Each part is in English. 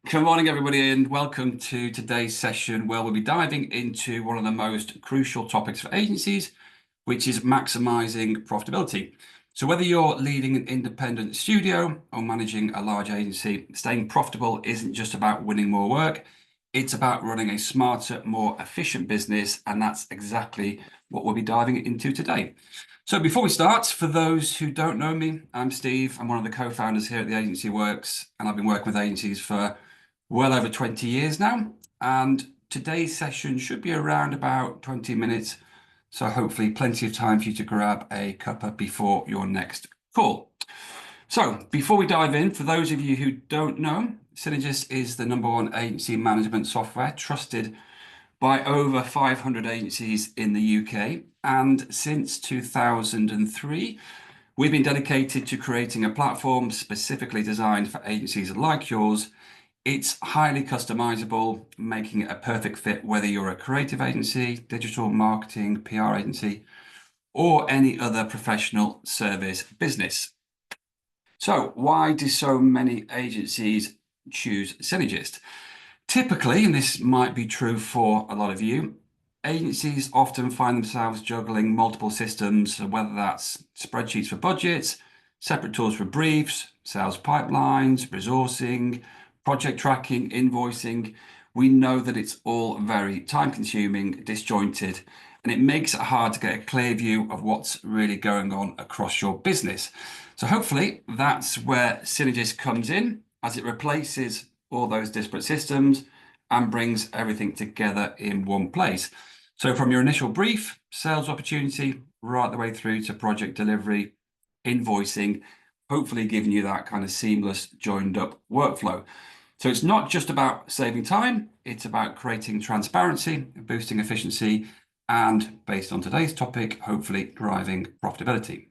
Good morning, everybody, and welcome to today's session where we'll be diving into one of the most crucial topics for agencies, which is maximizing profitability. So whether you're leading an independent studio or managing a large agency, staying profitable isn't just about winning more work. It's about running a smarter, more efficient business, and that's exactly what we'll be diving into today. So before we start, for those who don't know me, I'm Steve. I'm one of the co-founders here at The Agency Works, and I've been working with agencies for well over 20 years now. And today's session should be around about 20 minutes. So hopefully plenty of time for you to grab a cuppa before your next call. So before we dive in, for those of you who don't know, Synergist is the #1 agency management software trusted by over 500 agencies in the UK. And since 2003, we've been dedicated to creating a platform specifically designed for agencies like yours. It's highly customizable, making it a perfect fit whether you're a creative agency, digital marketing, PR agency, or any other professional service business. So why do so many agencies choose Synergist? Typically, and this might be true for a lot of you, agencies often find themselves juggling multiple systems, whether that's spreadsheets for budgets, separate tools for briefs, sales pipelines, resourcing, project tracking, invoicing. We know that it's all very time consuming, disjointed, and it makes it hard to get a clear view of what's really going on across your business. So hopefully that's where Synergist comes in, as it replaces all those disparate systems and brings everything together in one place. So from your initial brief, sales opportunity, right the way through to project delivery, invoicing, hopefully giving you that kind of seamless joined up workflow. So it's not just about saving time, it's about creating transparency, boosting efficiency, and based on today's topic, hopefully driving profitability.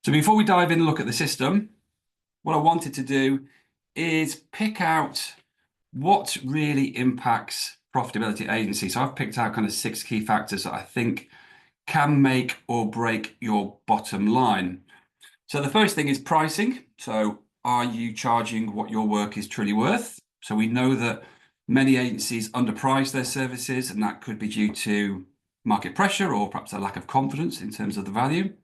So before we dive in and look at the system, what I wanted to do is pick out what really impacts profitability at agencies. So I've picked out kind of 6 key factors that I think can make or break your bottom line. So the first thing is pricing. So are you charging what your work is truly worth? So we know that many agencies underprice their services, and that could be due to market pressure or perhaps a lack of confidence in terms of the value.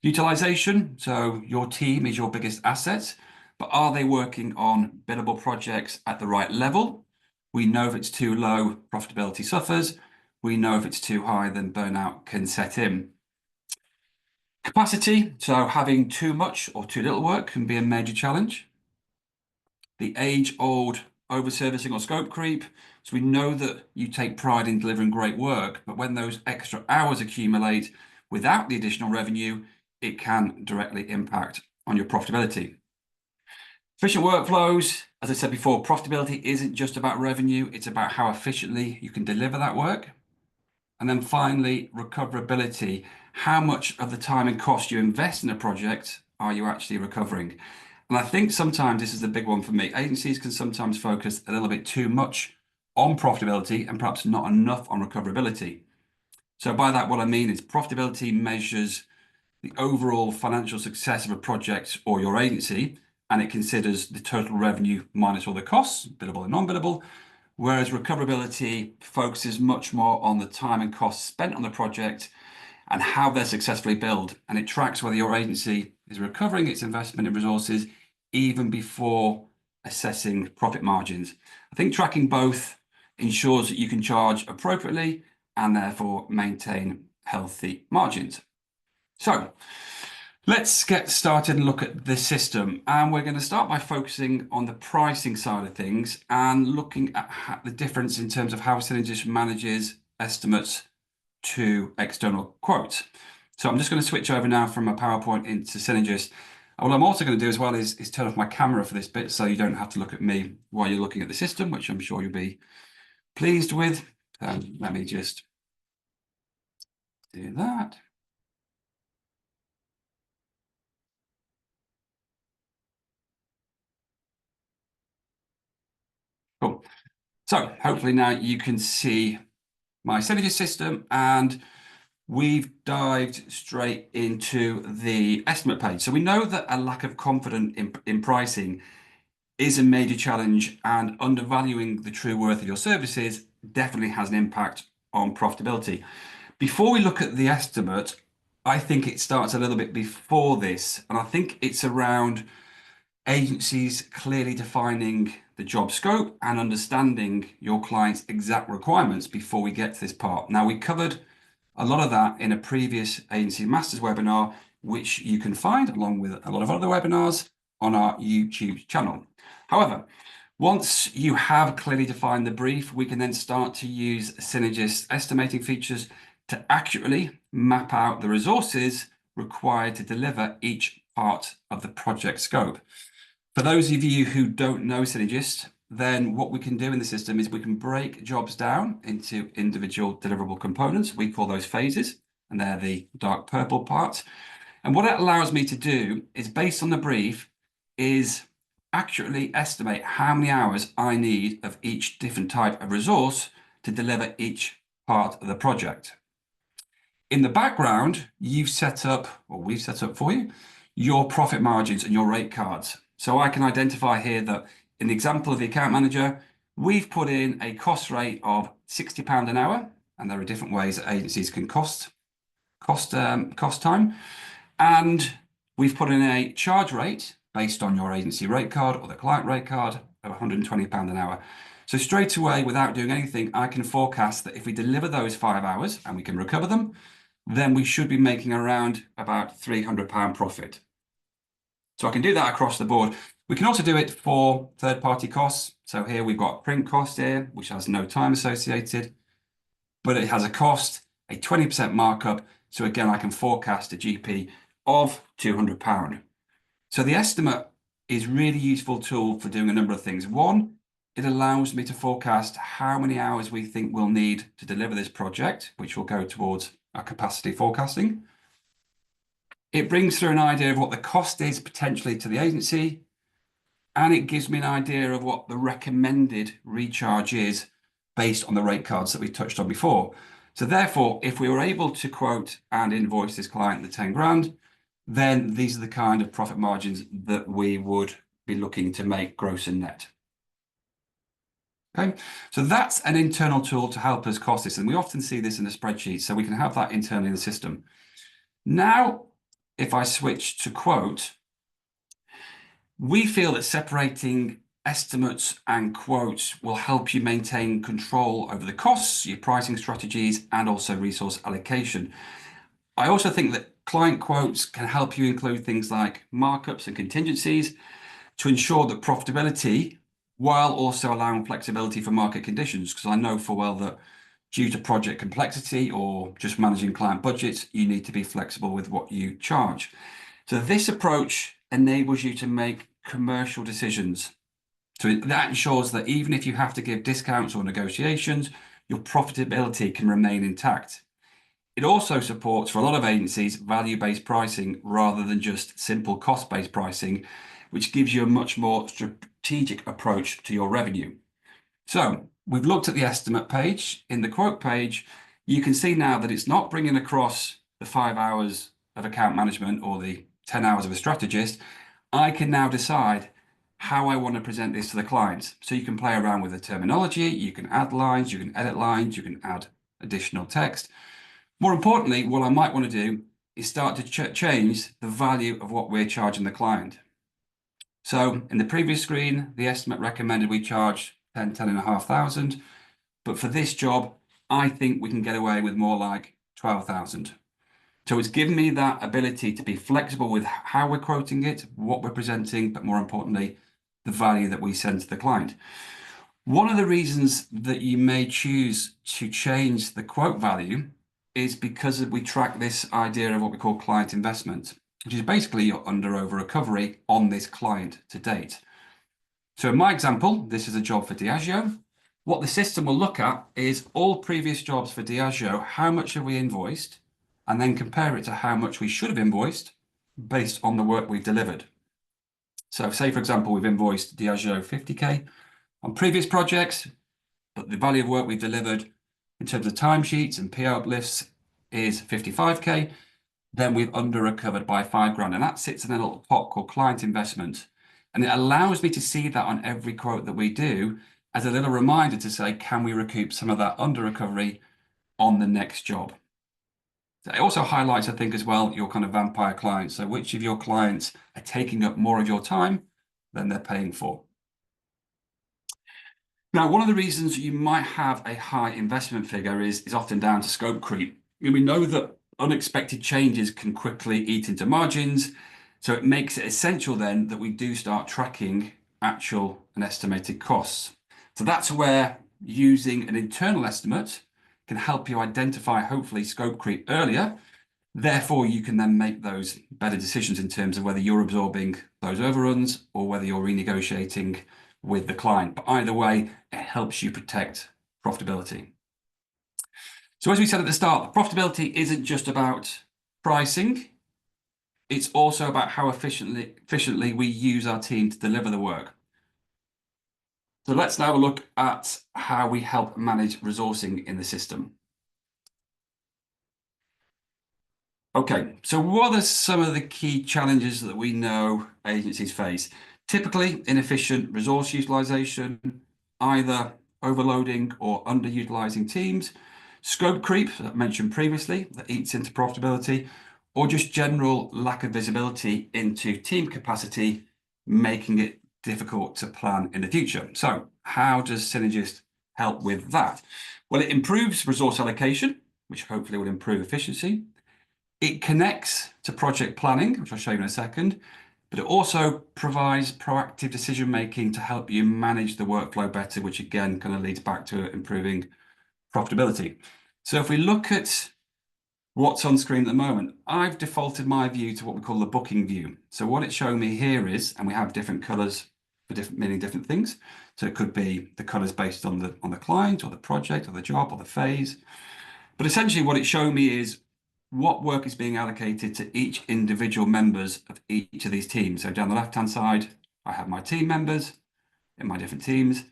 Utilisation, so your team is your biggest asset, but are they working on billable projects at the right level? We know if it's too low, profitability suffers. We know if it's too high, then burnout can set in. Capacity, so having too much or too little work can be a major challenge. The age-old over-servicing or scope creep. So we know that you take pride in delivering great work, but when those extra hours accumulate without the additional revenue, it can directly impact on your profitability. Efficient workflows, as I said before, profitability isn't just about revenue, it's about how efficiently you can deliver that work. And then finally, recoverability. How much of the time and cost you invest in a project are you actually recovering? And I think sometimes this is the big one for me. Agencies can sometimes focus a little bit too much on profitability and perhaps not enough on recoverability. So by that, what I mean is profitability measures the overall financial success of a project or your agency, and it considers the total revenue minus all the costs, billable and non-billable, whereas recoverability focuses much more on the time and costs spent on the project and how they're successfully billed, and it tracks whether your agency is recovering its investment in resources even before assessing profit margins. I think tracking both ensures that you can charge appropriately and therefore maintain healthy margins. So let's get started and look at the system. And we're going to start by focusing on the pricing side of things and looking at the difference in terms of how Synergist manages estimates to external quotes. So I'm just going to switch over now from a PowerPoint into Synergist. What I'm also going to do as well is turn off my camera for this bit so you don't have to look at me while you're looking at the system, which I'm sure you'll be pleased with. Let me just do that. Cool. So hopefully now you can see my Synergist system, and we've dived straight into the estimate page. So we know that a lack of confidence in pricing is a major challenge, and undervaluing the true worth of your services definitely has an impact on profitability. Before we look at the estimate, I think it starts a little bit before this, and I think it's around agencies clearly defining the job scope and understanding your client's exact requirements before we get to this part. Now, we covered a lot of that in a previous Agency Masters webinar, which you can find along with a lot of other webinars on our YouTube channel. However, once you have clearly defined the brief, we can then start to use Synergist estimating features to accurately map out the resources required to deliver each part of the project scope. For those of you who don't know Synergist, then what we can do in the system is we can break jobs down into individual deliverable components. We call those phases, and they're the dark purple parts. And what it allows me to do is, based on the brief, is accurately estimate how many hours I need of each different type of resource to deliver each part of the project. In the background, we've set up for you, your profit margins and your rate cards. So I can identify here that in the example of the account manager, we've put in a cost rate of £60 an hour, and there are different ways that agencies can cost time. And we've put in a charge rate based on your agency rate card or the client rate card of £120 an hour. So straight away, without doing anything, I can forecast that if we deliver those 5 hours and we can recover them, then we should be making around about £300 profit. So I can do that across the board. We can also do it for third-party costs. So here we've got print cost here, which has no time associated, but it has a cost, a 20% markup. So again, I can forecast a GP of £200. So the estimate is a really useful tool for doing a number of things. One, it allows me to forecast how many hours we think we'll need to deliver this project, which will go towards our capacity forecasting. It brings through an idea of what the cost is potentially to the agency, and it gives me an idea of what the recommended recharge is based on the rate cards that we touched on before. So therefore, if we were able to quote and invoice this client the 10 grand, then these are the kind of profit margins that we would be looking to make gross and net. Okay, so that's an internal tool to help us cost this, and we often see this in a spreadsheet, so we can have that internally in the system. Now, if I switch to quote, we feel that separating estimates and quotes will help you maintain control over the costs, your pricing strategies, and also resource allocation. I also think that client quotes can help you include things like markups and contingencies to ensure that profitability, while also allowing flexibility for market conditions, because I know full well that due to project complexity or just managing client budgets, you need to be flexible with what you charge. So this approach enables you to make commercial decisions. So that ensures that even if you have to give discounts or negotiations, your profitability can remain intact. It also supports, for a lot of agencies, value-based pricing rather than just simple cost-based pricing, which gives you a much more strategic approach to your revenue. So we've looked at the estimate page. In the quote page, you can see now that it's not bringing across the 5 hours of account management or the 10 hours of a strategist. I can now decide how I want to present this to the clients. So you can play around with the terminology, you can add lines, you can edit lines, you can add additional text. More importantly, what I might want to do is start to change the value of what we're charging the client. So in the previous screen, the estimate recommended we charge 10,500, but for this job, I think we can get away with more like 12,000. So it's given me that ability to be flexible with how we're quoting it, what we're presenting, but more importantly, the value that we send to the client. One of the reasons that you may choose to change the quote value is because we track this idea of what we call client investment, which is basically your under-over recovery on this client to date. So in my example, this is a job for Diageo. What the system will look at is all previous jobs for Diageo, how much have we invoiced, and then compare it to how much we should have invoiced based on the work we've delivered. So say, for example, we've invoiced Diageo 50K on previous projects, but the value of work we've delivered in terms of timesheets and PO uplifts is 55K, then we've under recovered by 5 grand. And that sits in a little pot called client investment. And it allows me to see that on every quote that we do as a little reminder to say, can we recoup some of that under recovery on the next job? It also highlights, I think, as well, your kind of vampire clients. So which of your clients are taking up more of your time than they're paying for? Now, one of the reasons you might have a high investment figure is often down to scope creep. We know that unexpected changes can quickly eat into margins, so it makes it essential then that we do start tracking actual and estimated costs. So that's where using an internal estimate can help you identify, hopefully, scope creep earlier. Therefore, you can then make those better decisions in terms of whether you're absorbing those overruns or whether you're renegotiating with the client. But either way, it helps you protect profitability. So as we said at the start, profitability isn't just about pricing. It's also about how efficiently we use our team to deliver the work. So let's now have a look at how we help manage resourcing in the system. Okay, so what are some of the key challenges that we know agencies face? Typically, inefficient resource utilization, either overloading or underutilizing teams, scope creep that I mentioned previously that eats into profitability, or just general lack of visibility into team capacity, making it difficult to plan in the future. So how does Synergist help with that? Well, it improves resource allocation, which hopefully will improve efficiency. It connects to project planning, which I'll show you in a second, but it also provides proactive decision making to help you manage the workflow better, which again kind of leads back to improving profitability. So if we look at what's on screen at the moment, I've defaulted my view to what we call the booking view. So what it's showing me here is, and we have different colors for meaning different things. So it could be the colors based on the client or the project or the job or the phase. But essentially what it's showing me is what work is being allocated to each individual members of each of these teams. So down the left-hand side, I have my team members in my different teams.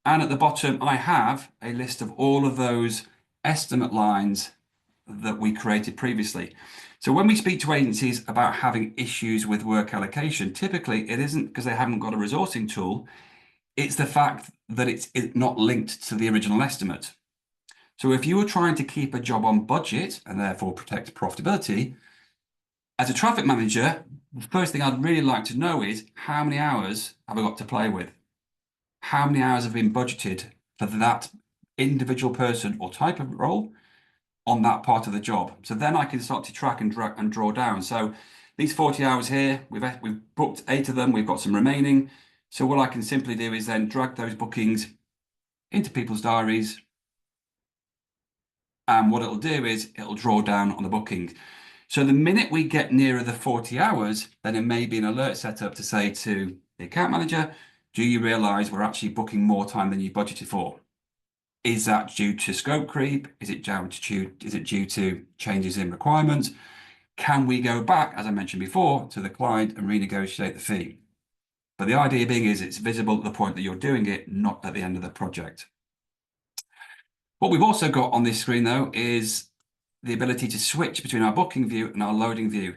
And at the bottom, I have a list of all of those estimate lines that we created previously. So when we speak to agencies about having issues with work allocation, typically it isn't because they haven't got a resourcing tool. It's the fact that it's not linked to the original estimate. So if you were trying to keep a job on budget and therefore protect profitability, as a traffic manager, the first thing I'd really like to know is how many hours have I got to play with? How many hours have been budgeted for that individual person or type of role on that part of the job? So then I can start to track and draw down. So these 40 hours here, we've booked 8 of them, we've got some remaining. So what I can simply do is then drag those bookings into people's diaries. And what it'll do is it'll draw down on the booking. So the minute we get nearer the 40 hours, then it may be an alert set up to say to the account manager, do you realize we're actually booking more time than you budgeted for? Is that due to scope creep? Is it due to changes in requirements? Can we go back, as I mentioned before, to the client and renegotiate the fee? But the idea being is it's visible at the point that you're doing it, not at the end of the project. What we've also got on this screen, though, is the ability to switch between our booking view and our loading view.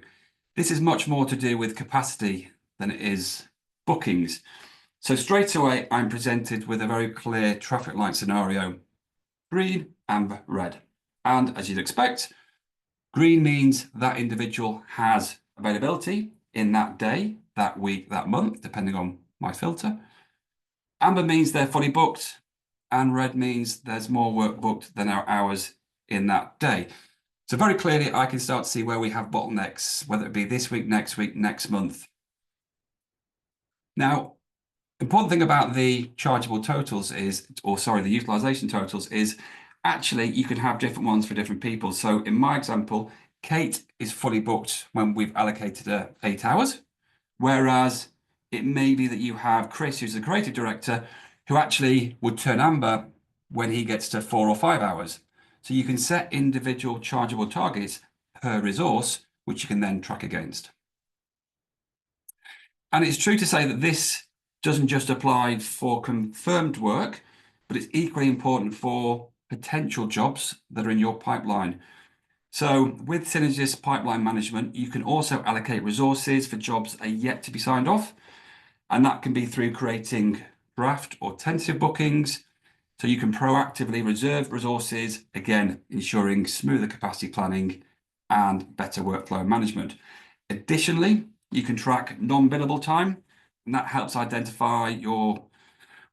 This is much more to do with capacity than it is bookings. So straight away, I'm presented with a very clear traffic light scenario, green, amber, red. And as you'd expect, green means that individual has availability in that day, that week, that month, depending on my filter. Amber means they're fully booked, and red means there's more work booked than our hours in that day. So very clearly, I can start to see where we have bottlenecks, whether it be this week, next month. Now, important thing about the chargeable totals is, the utilization totals is actually you can have different ones for different people. So in my example, Kate is fully booked when we've allocated her 8 hours, whereas it may be that you have Chris, who's the creative director, who actually would turn amber when he gets to 4 or 5 hours. So you can set individual chargeable targets per resource, which you can then track against. And it's true to say that this doesn't just apply for confirmed work, but it's equally important for potential jobs that are in your pipeline. So with Synergist pipeline management, you can also allocate resources for jobs that are yet to be signed off. And that can be through creating draft or tentative bookings. So you can proactively reserve resources, again, ensuring smoother capacity planning and better workflow management. Additionally, you can track non-billable time, and that helps identify or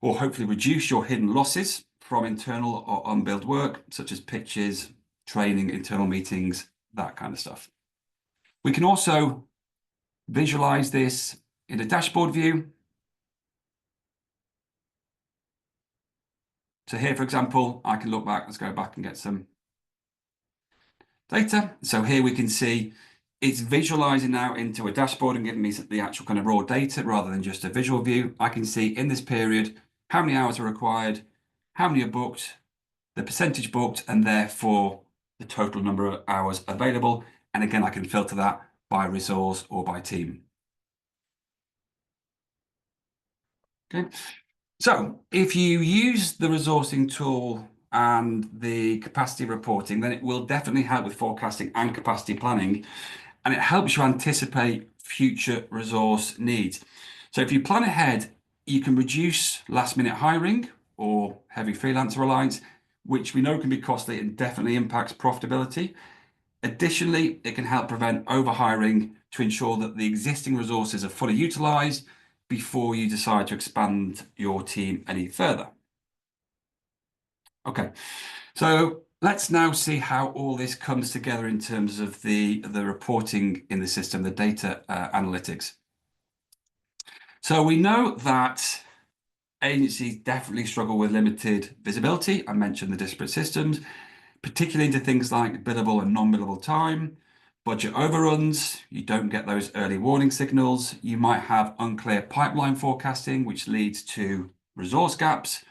hopefully reduce your hidden losses from internal or unbilled work, such as pitches, training, internal meetings, that kind of stuff. We can also visualize this in a dashboard view. So here, for example, I can look back, let's go back and get some data. So here we can see it's visualizing now into a dashboard and giving me the actual kind of raw data rather than just a visual view. I can see in this period how many hours are required, how many are booked, the percentage booked, and therefore the total number of hours available. And again, I can filter that by resource or by team. Okay. So if you use the resourcing tool and the capacity reporting, then it will definitely help with forecasting and capacity planning, and it helps you anticipate future resource needs. So if you plan ahead, you can reduce last-minute hiring or heavy freelancer reliance, which we know can be costly and definitely impacts profitability. Additionally, it can help prevent overhiring to ensure that the existing resources are fully utilized before you decide to expand your team any further. Okay, so let's now see how all this comes together in terms of the reporting in the system, the data analytics. So we know that agencies definitely struggle with limited visibility. I mentioned the disparate systems, particularly into things like billable and non-billable time, budget overruns. You don't get those early warning signals. You might have unclear pipeline forecasting, which leads to resource gaps,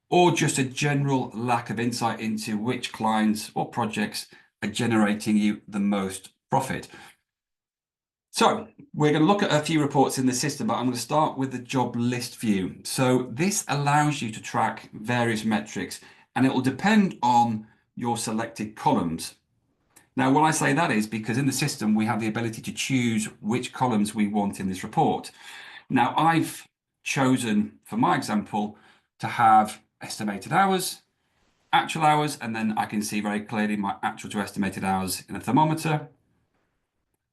or just a general lack of insight into which clients or projects are generating you the most profit. So we're going to look at a few reports in the system, but I'm going to start with the job list view. So this allows you to track various metrics, and it will depend on your selected columns. Now, when I say that is because in the system, we have the ability to choose which columns we want in this report. Now, I've chosen, for my example, to have estimated hours, actual hours, and then I can see very clearly my actual to estimated hours in a thermometer,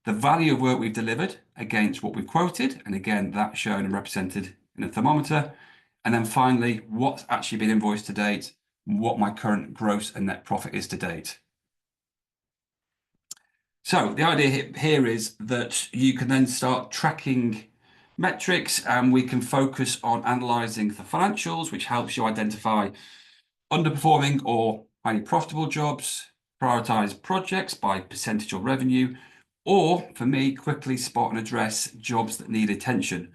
the value of work we've delivered against what we've quoted, and again, that's shown and represented in a thermometer, and then finally, what's actually been invoiced to date, what my current gross and net profit is to date. So the idea here is that you can then start tracking metrics, and we can focus on analyzing the financials, which helps you identify underperforming or highly profitable jobs, prioritize projects by percentage of revenue, or for me, quickly spot and address jobs that need attention.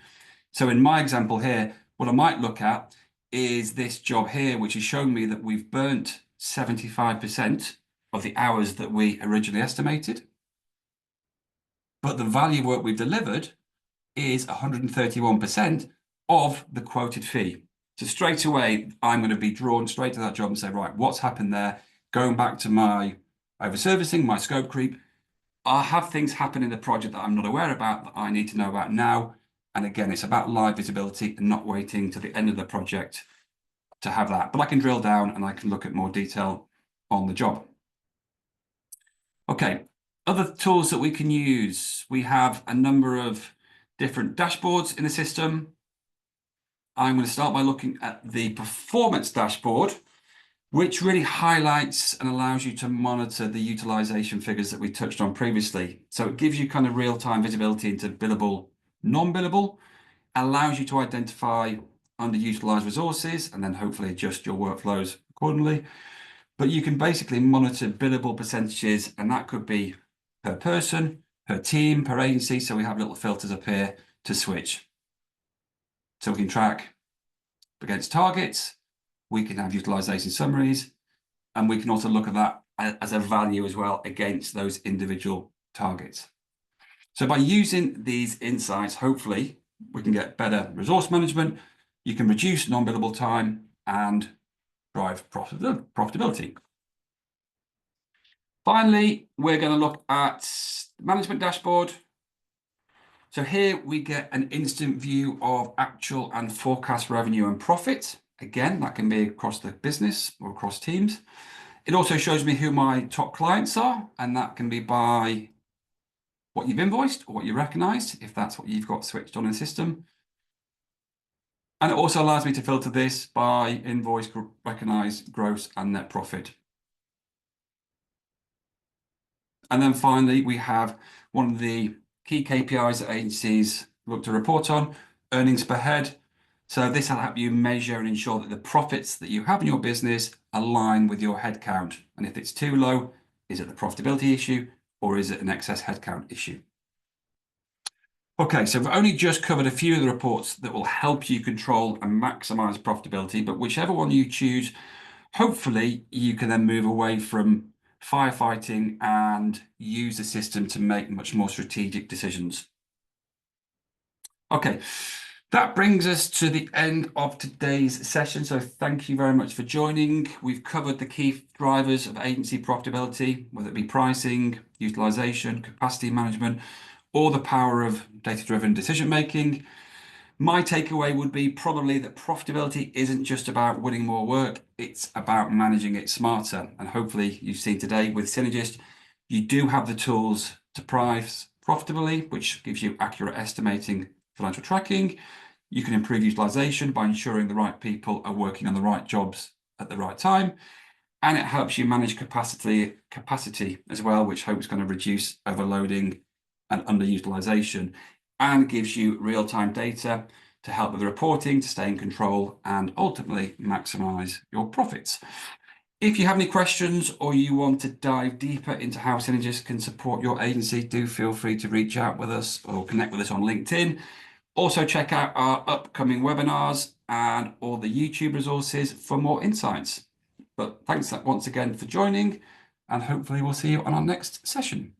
So in my example here, what I might look at is this job here, which is showing me that we've burnt 75% of the hours that we originally estimated, but the value of work we've delivered is 131% of the quoted fee. So straight away, I'm going to be drawn straight to that job and say, right, what's happened there? Going back to my overservicing, my scope creep, I have things happen in the project that I'm not aware about that I need to know about now. And again, it's about live visibility and not waiting to the end of the project to have that. But I can drill down and I can look at more detail on the job. Okay, other tools that we can use. We have a number of different dashboards in the system. I'm going to start by looking at the performance dashboard, which really highlights and allows you to monitor the utilization figures that we touched on previously. So it gives you kind of real-time visibility into billable, non-billable, allows you to identify underutilized resources, and then hopefully adjust your workflows accordingly. But you can basically monitor billable percentages, and that could be per person, per team, per agency. So we have little filters up here to switch. So we can track against targets, we can have utilization summaries, and we can also look at that as a value as well against those individual targets. So by using these insights, hopefully we can get better resource management, you can reduce non-billable time and drive profitability. Finally, we're going to look at the management dashboard. So here we get an instant view of actual and forecast revenue and profit. Again, that can be across the business or across teams. It also shows me who my top clients are, and that can be by what you've invoiced or what you recognized, if that's what you've got switched on in the system. And it also allows me to filter this by invoice, recognized, gross, and net profit. And then finally, we have one of the key KPIs that agencies look to report on, earnings per head. So this will help you measure and ensure that the profits that you have in your business align with your headcount. And if it's too low, is it the profitability issue or is it an excess headcount issue? Okay, so we've only just covered a few of the reports that will help you control and maximize profitability, but whichever one you choose, hopefully you can then move away from firefighting and use the system to make much more strategic decisions. Okay, that brings us to the end of today's session. So thank you very much for joining. We've covered the key drivers of agency profitability, whether it be pricing, utilization, capacity management, or the power of data-driven decision-making. My takeaway would be probably that profitability isn't just about winning more work, it's about managing it smarter. And hopefully you've seen today with Synergist, you do have the tools to price profitably, which gives you accurate estimating, financial tracking. You can improve utilization by ensuring the right people are working on the right jobs at the right time. And it helps you manage capacity as well, which hopes going to reduce overloading and underutilization, and gives you real-time data to help with the reporting, to stay in control, and ultimately maximize your profits. If you have any questions or you want to dive deeper into how Synergist can support your agency, do feel free to reach out with us or connect with us on LinkedIn. Also check out our upcoming webinars and all the YouTube resources for more insights. But thanks once again for joining, and hopefully we'll see you on our next session.